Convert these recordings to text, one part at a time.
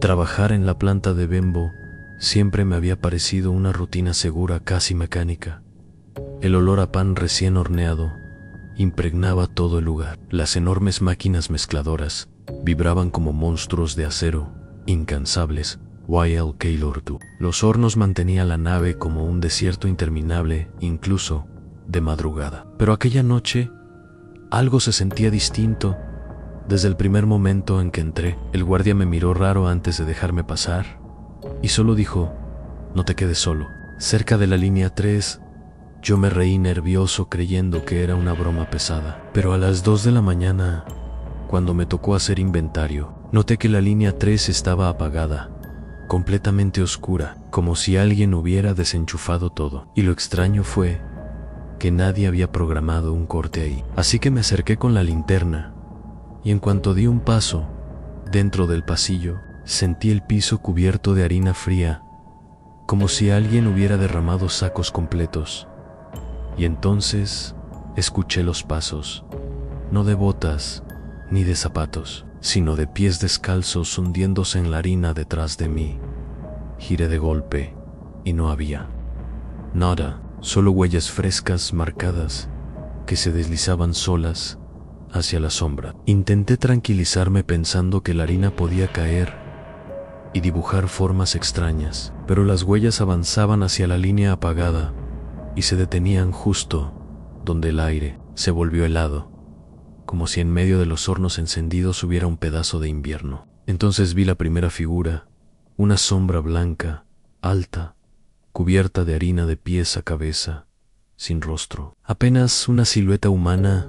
Trabajar en la planta de Bembo siempre me había parecido una rutina segura, casi mecánica. El olor a pan recién horneado impregnaba todo el lugar. Las enormes máquinas mezcladoras vibraban como monstruos de acero, incansables. YLK Lordu. Los hornos mantenían la nave como un desierto interminable, incluso de madrugada. Pero aquella noche algo se sentía distinto. Desde el primer momento en que entré, el guardia me miró raro antes de dejarme pasar y solo dijo: no te quedes solo. Cerca de la línea 3, yo me reí nervioso creyendo que era una broma pesada. Pero a las 2 de la mañana, cuando me tocó hacer inventario, noté que la línea 3 estaba apagada, completamente oscura, como si alguien hubiera desenchufado todo. Y lo extraño fue que nadie había programado un corte ahí. Así que me acerqué con la linterna, y en cuanto di un paso dentro del pasillo, sentí el piso cubierto de harina fría, como si alguien hubiera derramado sacos completos. Y entonces escuché los pasos, no de botas ni de zapatos, sino de pies descalzos hundiéndose en la harina detrás de mí. Giré de golpe y no había nada, solo huellas frescas marcadas que se deslizaban solas hacia la sombra. Intenté tranquilizarme pensando que la harina podía caer y dibujar formas extrañas, pero las huellas avanzaban hacia la línea apagada y se detenían justo donde el aire se volvió helado, como si en medio de los hornos encendidos hubiera un pedazo de invierno. Entonces vi la primera figura, una sombra blanca, alta, cubierta de harina de pies a cabeza, sin rostro. Apenas una silueta humana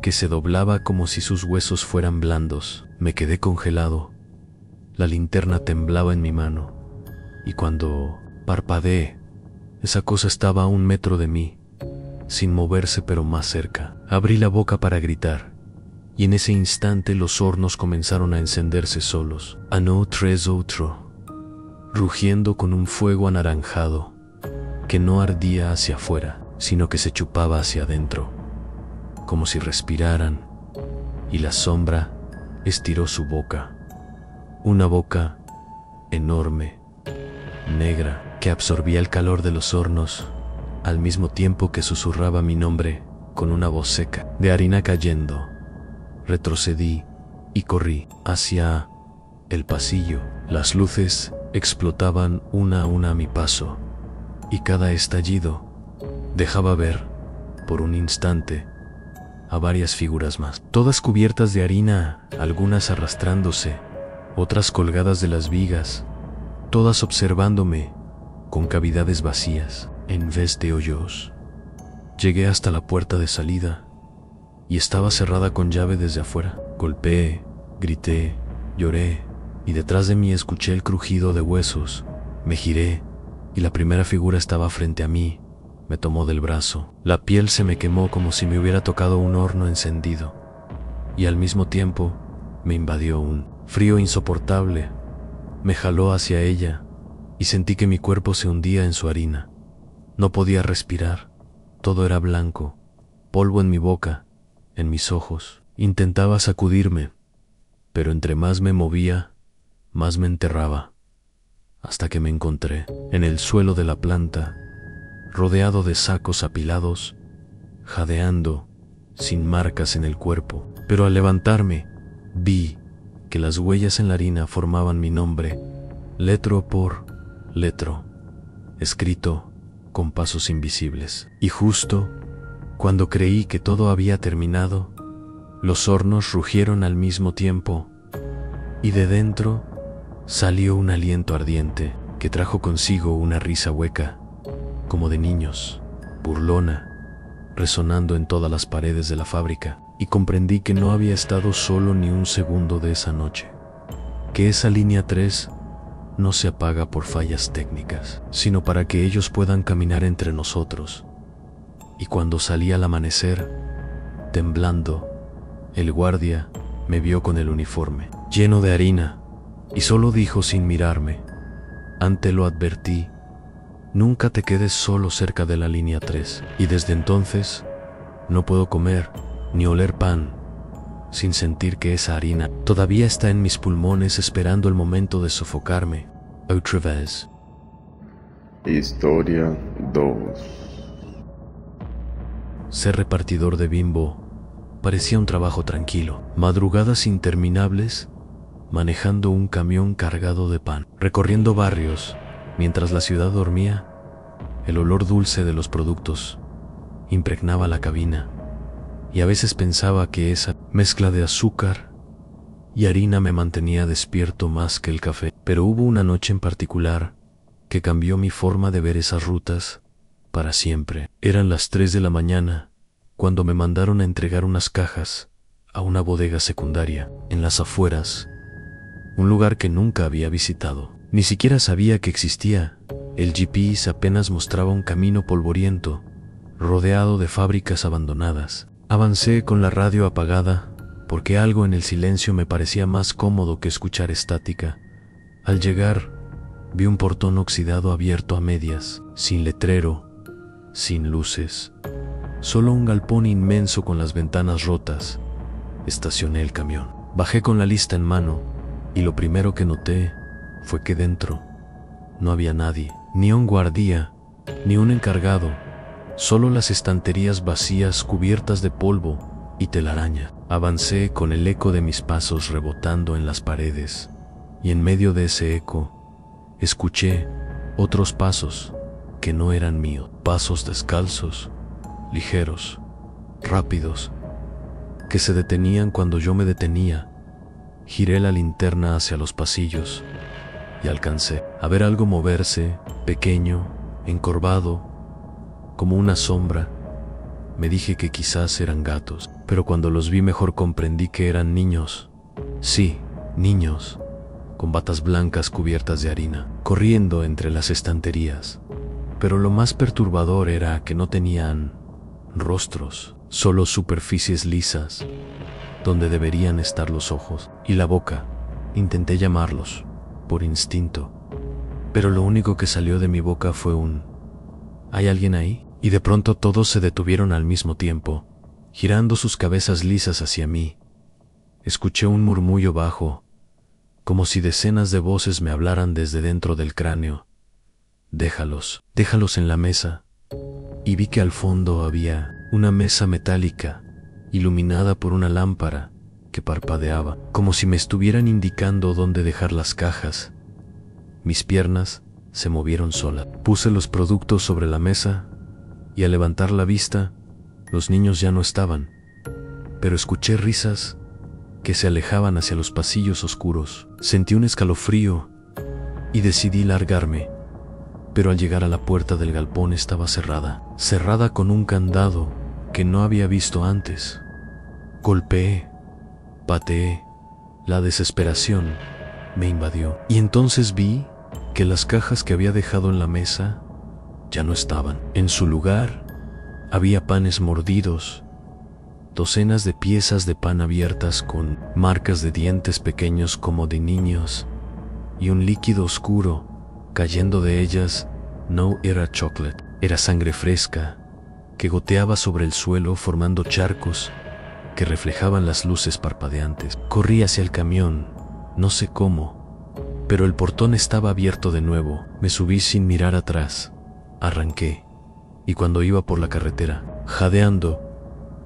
que se doblaba como si sus huesos fueran blandos. Me quedé congelado. La linterna temblaba en mi mano, y cuando parpadeé, esa cosa estaba a 1 metro de mí, sin moverse pero más cerca. Abrí la boca para gritar, y en ese instante los hornos comenzaron a encenderse solos. Ano tres otro, rugiendo con un fuego anaranjado que no ardía hacia afuera, sino que se chupaba hacia adentro, como si respiraran, y la sombra estiró su boca. Una boca enorme, negra, que absorbía el calor de los hornos, al mismo tiempo que susurraba mi nombre con una voz seca. De harina cayendo, retrocedí y corrí hacia el pasillo. Las luces explotaban una a una a mi paso, y cada estallido dejaba ver, por un instante, a varias figuras más, todas cubiertas de harina, algunas arrastrándose, otras colgadas de las vigas, todas observándome con cavidades vacías en vez de hoyos. Llegué hasta la puerta de salida y estaba cerrada con llave desde afuera. Golpeé, grité, lloré, y detrás de mí escuché el crujido de huesos. Me giré y la primera figura estaba frente a mí. Me tomó del brazo. La piel se me quemó como si me hubiera tocado un horno encendido, y al mismo tiempo me invadió un frío insoportable. Me jaló hacia ella y sentí que mi cuerpo se hundía en su harina. No podía respirar. Todo era blanco, polvo en mi boca, en mis ojos. Intentaba sacudirme, pero entre más me movía, más me enterraba, hasta que me encontré en el suelo de la planta, rodeado de sacos apilados, jadeando, sin marcas en el cuerpo. Pero al levantarme, vi que las huellas en la harina formaban mi nombre, letro por letro, escrito con pasos invisibles. Y justo cuando creí que todo había terminado, los hornos rugieron al mismo tiempo, y de dentro salió un aliento ardiente que trajo consigo una risa hueca, como de niños, burlona, resonando en todas las paredes de la fábrica. Y comprendí que no había estado solo ni un segundo de esa noche, que esa línea 3 no se apaga por fallas técnicas, sino para que ellos puedan caminar entre nosotros. Y cuando salí al amanecer, temblando, el guardia me vio con el uniforme lleno de harina y solo dijo sin mirarme: antes lo advertí, nunca te quedes solo cerca de la línea 3. Y desde entonces no puedo comer ni oler pan sin sentir que esa harina todavía está en mis pulmones esperando el momento de sofocarme. Otra vez. Historia 2. Ser repartidor de Bimbo parecía un trabajo tranquilo. Madrugadas interminables, manejando un camión cargado de pan, recorriendo barrios mientras la ciudad dormía. El olor dulce de los productos impregnaba la cabina, y a veces pensaba que esa mezcla de azúcar y harina me mantenía despierto más que el café. Pero hubo una noche en particular que cambió mi forma de ver esas rutas para siempre. Eran las 3 de la mañana cuando me mandaron a entregar unas cajas a una bodega secundaria en las afueras, un lugar que nunca había visitado. Ni siquiera sabía que existía. El GPS apenas mostraba un camino polvoriento, rodeado de fábricas abandonadas. Avancé con la radio apagada, porque algo en el silencio me parecía más cómodo que escuchar estática. Al llegar, vi un portón oxidado abierto a medias, sin letrero, sin luces, solo un galpón inmenso con las ventanas rotas. Estacioné el camión. Bajé con la lista en mano, y lo primero que noté fue que dentro no había nadie, ni un guardia, ni un encargado, solo las estanterías vacías cubiertas de polvo y telaraña. Avancé con el eco de mis pasos rebotando en las paredes, y en medio de ese eco escuché otros pasos que no eran míos, pasos descalzos, ligeros, rápidos, que se detenían cuando yo me detenía. Giré la linterna hacia los pasillos y alcancé a ver algo moverse, pequeño, encorvado, como una sombra. Me dije que quizás eran gatos, pero cuando los vi mejor comprendí que eran niños. Sí, niños, con batas blancas cubiertas de harina, corriendo entre las estanterías. Pero lo más perturbador era que no tenían rostros, solo superficies lisas, donde deberían estar los ojos y la boca. Intenté llamarlos, por instinto, pero lo único que salió de mi boca fue un ¿hay alguien ahí? Y de pronto todos se detuvieron al mismo tiempo, girando sus cabezas lisas hacia mí. Escuché un murmullo bajo, como si decenas de voces me hablaran desde dentro del cráneo. Déjalos en la mesa. Y vi que al fondo había una mesa metálica, iluminada por una lámpara que parpadeaba, como si me estuvieran indicando dónde dejar las cajas. Mis piernas se movieron solas. Puse los productos sobre la mesa y al levantar la vista, los niños ya no estaban, pero escuché risas que se alejaban hacia los pasillos oscuros. Sentí un escalofrío y decidí largarme, pero al llegar a la puerta del galpón estaba cerrada con un candado que no había visto antes. Golpeé, pateé, la desesperación me invadió, y entonces vi que las cajas que había dejado en la mesa ya no estaban. En su lugar había panes mordidos, docenas de piezas de pan abiertas con marcas de dientes pequeños como de niños, y un líquido oscuro cayendo de ellas. No era chocolate, era sangre fresca que goteaba sobre el suelo formando charcos que reflejaban las luces parpadeantes. Corrí hacia el camión, no sé cómo, pero el portón estaba abierto de nuevo. Me subí sin mirar atrás, arranqué, y cuando iba por la carretera, jadeando,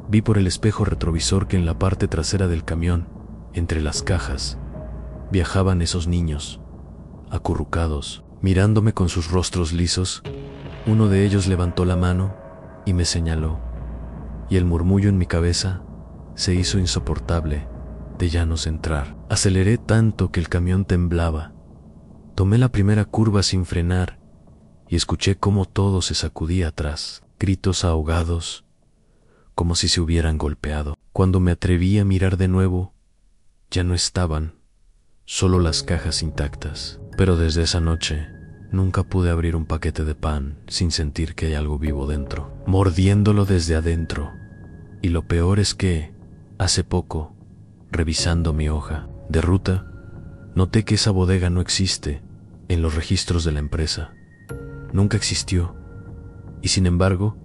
vi por el espejo retrovisor que en la parte trasera del camión, entre las cajas, viajaban esos niños, acurrucados, mirándome con sus rostros lisos. Uno de ellos levantó la mano y me señaló, y el murmullo en mi cabeza se hizo insoportable de ya no entrar. Aceleré tanto que el camión temblaba. Tomé la primera curva sin frenar y escuché cómo todo se sacudía atrás, gritos ahogados, como si se hubieran golpeado. Cuando me atreví a mirar de nuevo, ya no estaban, solo las cajas intactas. Pero desde esa noche nunca pude abrir un paquete de pan sin sentir que hay algo vivo dentro, mordiéndolo desde adentro. Y lo peor es que, hace poco, revisando mi hoja de ruta, noté que esa bodega no existe en los registros de la empresa. Nunca existió. Y sin embargo,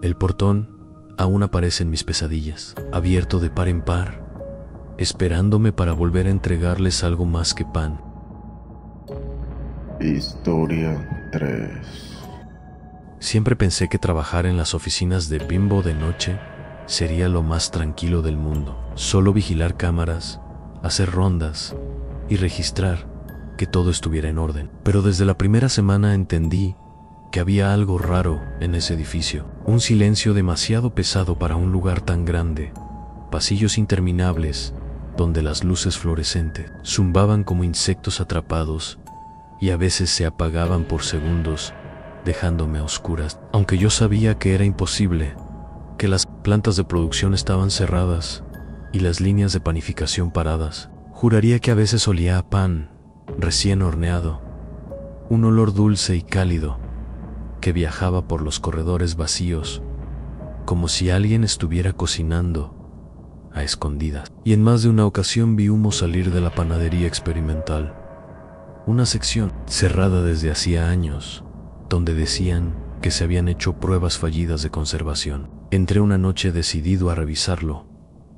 el portón aún aparece en mis pesadillas, abierto de par en par, esperándome para volver a entregarles algo más que pan. Historia 3. Siempre pensé que trabajar en las oficinas de Bimbo de noche sería lo más tranquilo del mundo. Solo vigilar cámaras, hacer rondas y registrar que todo estuviera en orden. Pero desde la primera semana entendí que había algo raro en ese edificio. Un silencio demasiado pesado para un lugar tan grande. Pasillos interminables donde las luces fluorescentes zumbaban como insectos atrapados y a veces se apagaban por segundos, dejándome a oscuras. Aunque yo sabía que era imposible, que las plantas de producción estaban cerradas y las líneas de panificación paradas, juraría que a veces olía a pan recién horneado, un olor dulce y cálido que viajaba por los corredores vacíos, como si alguien estuviera cocinando a escondidas. Y en más de una ocasión vi humo salir de la panadería experimental, una sección cerrada desde hacía años, donde decían que se habían hecho pruebas fallidas de conservación. Entré una noche decidido a revisarlo,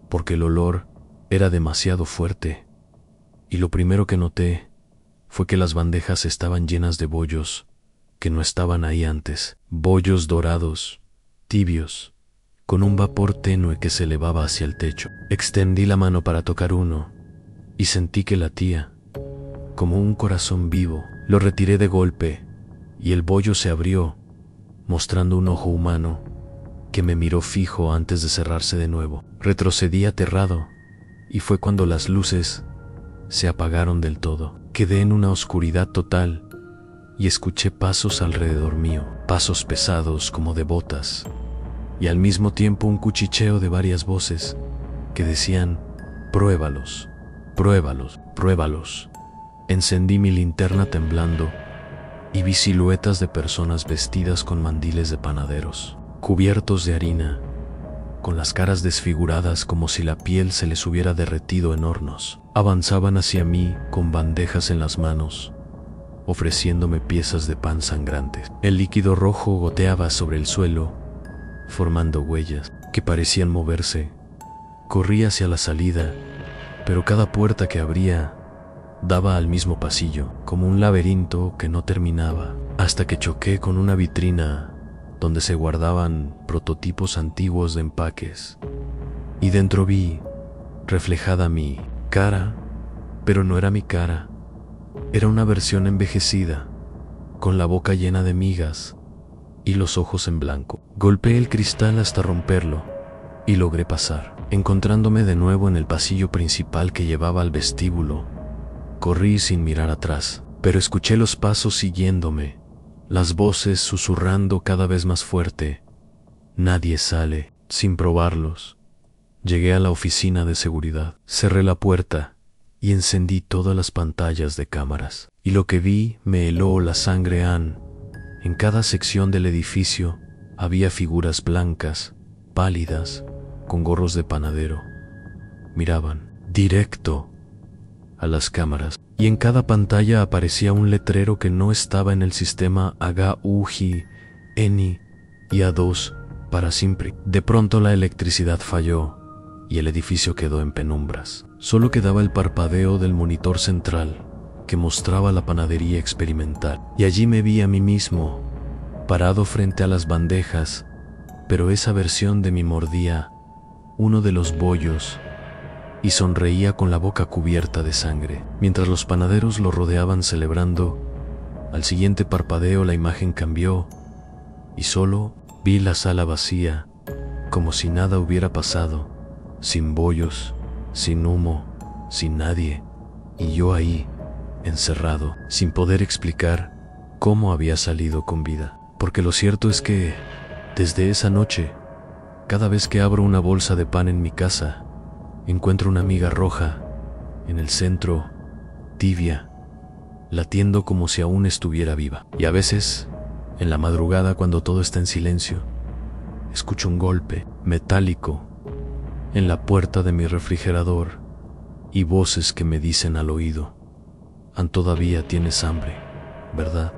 porque el olor era demasiado fuerte, y lo primero que noté fue que las bandejas estaban llenas de bollos que no estaban ahí antes. Bollos dorados, tibios, con un vapor tenue que se elevaba hacia el techo. Extendí la mano para tocar uno y sentí que latía como un corazón vivo. Lo retiré de golpe y el bollo se abrió, mostrando un ojo humano que me miró fijo antes de cerrarse de nuevo. Retrocedí aterrado y fue cuando las luces se apagaron del todo. Quedé en una oscuridad total y escuché pasos alrededor mío, pasos pesados como de botas, y al mismo tiempo un cuchicheo de varias voces que decían: pruébalos, pruébalos, pruébalos. Encendí mi linterna temblando y vi siluetas de personas vestidas con mandiles de panaderos, cubiertos de harina, con las caras desfiguradas como si la piel se les hubiera derretido en hornos. Avanzaban hacia mí con bandejas en las manos, ofreciéndome piezas de pan sangrantes. El líquido rojo goteaba sobre el suelo, formando huellas que parecían moverse. Corrí hacia la salida, pero cada puerta que abría daba al mismo pasillo, como un laberinto que no terminaba, hasta que choqué con una vitrina donde se guardaban prototipos antiguos de empaques, y dentro vi reflejada mi cara, pero no era mi cara. Era una versión envejecida, con la boca llena de migas y los ojos en blanco. Golpeé el cristal hasta romperlo y logré pasar. Encontrándome de nuevo en el pasillo principal que llevaba al vestíbulo, corrí sin mirar atrás, pero escuché los pasos siguiéndome, las voces susurrando cada vez más fuerte. Nadie sale. Sin probarlos, llegué a la oficina de seguridad, cerré la puerta y encendí todas las pantallas de cámaras. Y lo que vi me heló la sangre. En cada sección del edificio había figuras blancas, pálidas, con gorros de panadero. Miraban directo a las cámaras, y en cada pantalla aparecía un letrero que no estaba en el sistema Aga Uji, Eni y A2 para siempre. De pronto la electricidad falló y el edificio quedó en penumbras. Solo quedaba el parpadeo del monitor central que mostraba la panadería experimental. Y allí me vi a mí mismo, parado frente a las bandejas, pero esa versión de mí mordía uno de los bollos y sonreía con la boca cubierta de sangre. Mientras los panaderos lo rodeaban celebrando, al siguiente parpadeo la imagen cambió y solo vi la sala vacía, como si nada hubiera pasado, sin bollos, sin humo, sin nadie, y yo ahí, encerrado, sin poder explicar cómo había salido con vida. Porque lo cierto es que, desde esa noche, cada vez que abro una bolsa de pan en mi casa, encuentro una miga roja en el centro, tibia, latiendo como si aún estuviera viva. Y a veces, en la madrugada, cuando todo está en silencio, escucho un golpe metálico en la puerta de mi refrigerador y voces que me dicen al oído: «Todavía tienes hambre, ¿verdad?».